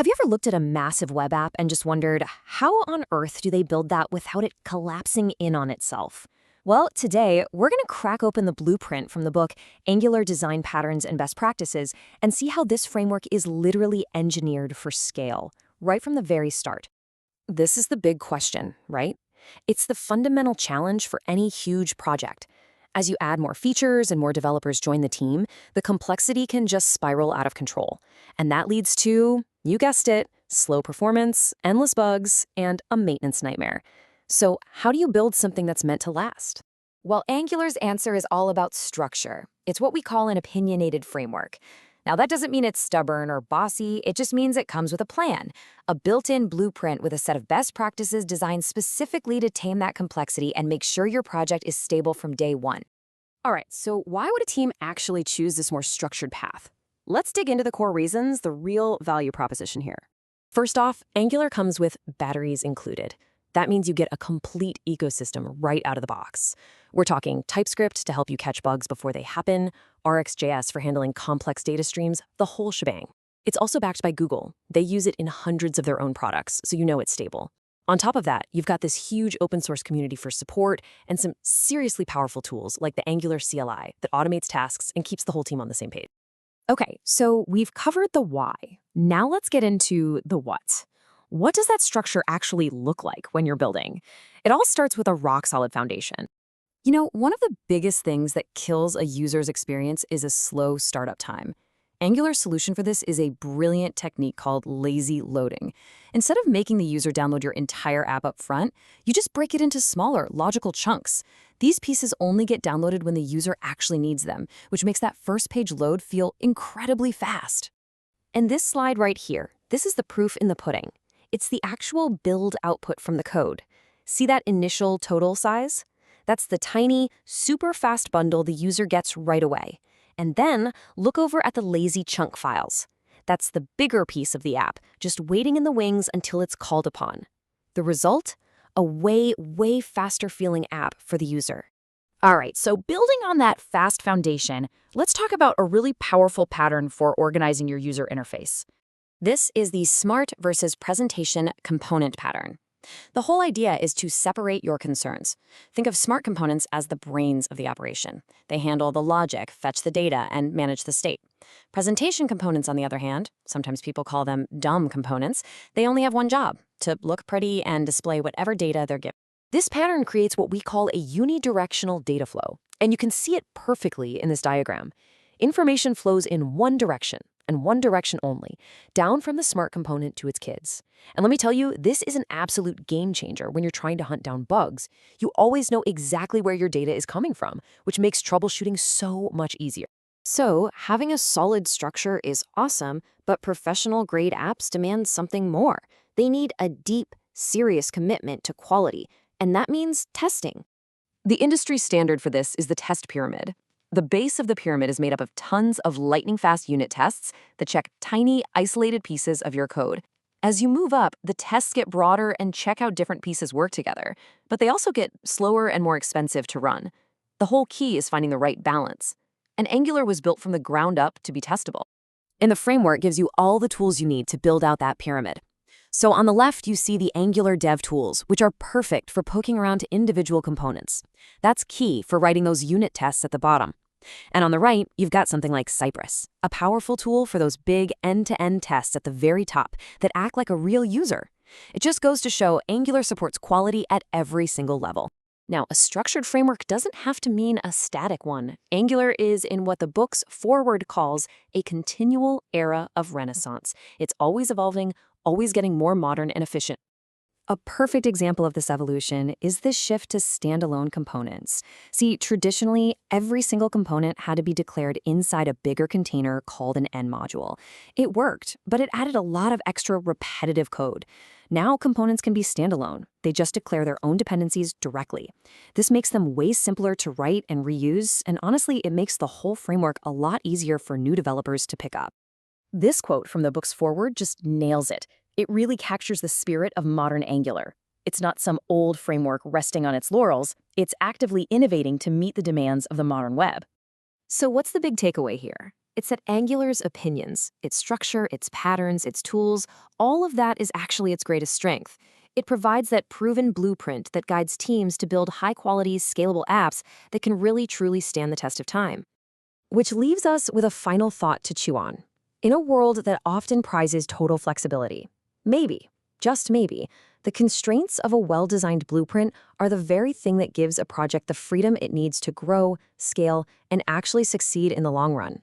Have you ever looked at a massive web app and just wondered, how on earth do they build that without it collapsing in on itself? Well, today, we're going to crack open the blueprint from the book Angular Design Patterns and Best Practices and see how this framework is literally engineered for scale, right from the very start. This is the big question, right? It's the fundamental challenge for any huge project. As you add more features and more developers join the team, the complexity can just spiral out of control. And that leads to, you guessed it, slow performance, endless bugs, and a maintenance nightmare. So how do you build something that's meant to last? Well, Angular's answer is all about structure. It's what we call an opinionated framework. Now, that doesn't mean it's stubborn or bossy, it just means it comes with a plan, a built-in blueprint with a set of best practices designed specifically to tame that complexity and make sure your project is stable from day one. All right, so why would a team actually choose this more structured path? Let's dig into the core reasons, the real value proposition here. First off, Angular comes with batteries included. That means you get a complete ecosystem right out of the box. We're talking TypeScript to help you catch bugs before they happen, RxJS for handling complex data streams, the whole shebang. It's also backed by Google. They use it in hundreds of their own products, so you know it's stable. On top of that, you've got this huge open source community for support and some seriously powerful tools like the Angular CLI that automates tasks and keeps the whole team on the same page. Okay, so we've covered the why. Now let's get into the what. What does that structure actually look like when you're building? It all starts with a rock-solid foundation. You know, one of the biggest things that kills a user's experience is a slow startup time. Angular's solution for this is a brilliant technique called lazy loading. Instead of making the user download your entire app up front, you just break it into smaller, logical chunks. These pieces only get downloaded when the user actually needs them, which makes that first page load feel incredibly fast. And this slide right here, this is the proof in the pudding. It's the actual build output from the code. See that initial total size? That's the tiny, super fast bundle the user gets right away. And then look over at the lazy chunk files. That's the bigger piece of the app, just waiting in the wings until it's called upon. The result? A way faster feeling app for the user. All right, so building on that fast foundation, let's talk about a really powerful pattern for organizing your user interface. This is the smart versus presentation component pattern. The whole idea is to separate your concerns. Think of smart components as the brains of the operation. They handle the logic, fetch the data, and manage the state. Presentation components, on the other hand, sometimes people call them dumb components, they only have one job, to look pretty and display whatever data they're given. This pattern creates what we call a unidirectional data flow, and you can see it perfectly in this diagram. Information flows in one direction, and one direction only, down from the smart component to its kids. And let me tell you, this is an absolute game changer when you're trying to hunt down bugs. You always know exactly where your data is coming from, which makes troubleshooting so much easier. So, having a solid structure is awesome, but professional-grade apps demand something more. They need a deep, serious commitment to quality, and that means testing. The industry standard for this is the test pyramid. The base of the pyramid is made up of tons of lightning-fast unit tests that check tiny, isolated pieces of your code. As you move up, the tests get broader and check how different pieces work together, but they also get slower and more expensive to run. The whole key is finding the right balance. And Angular was built from the ground up to be testable. And the framework gives you all the tools you need to build out that pyramid. So on the left, you see the Angular dev tools, which are perfect for poking around to individual components. That's key for writing those unit tests at the bottom. And on the right, you've got something like Cypress, a powerful tool for those big end-to-end tests at the very top that act like a real user. It just goes to show Angular supports quality at every single level. Now, a structured framework doesn't have to mean a static one. Angular is in what the book's foreword calls a continual era of renaissance. It's always evolving, always getting more modern and efficient. A perfect example of this evolution is this shift to standalone components. See, traditionally, every single component had to be declared inside a bigger container called an end module. It worked, but it added a lot of extra repetitive code. Now components can be standalone. They just declare their own dependencies directly. This makes them way simpler to write and reuse, and honestly, it makes the whole framework a lot easier for new developers to pick up. This quote from the book's foreword just nails it. It really captures the spirit of modern Angular. It's not some old framework resting on its laurels. It's actively innovating to meet the demands of the modern web. So what's the big takeaway here? It's that Angular's opinions, its structure, its patterns, its tools, all of that is actually its greatest strength. It provides that proven blueprint that guides teams to build high-quality, scalable apps that can really truly stand the test of time. Which leaves us with a final thought to chew on. In a world that often prizes total flexibility, maybe, just maybe, the constraints of a well-designed blueprint are the very thing that gives a project the freedom it needs to grow, scale, and actually succeed in the long run.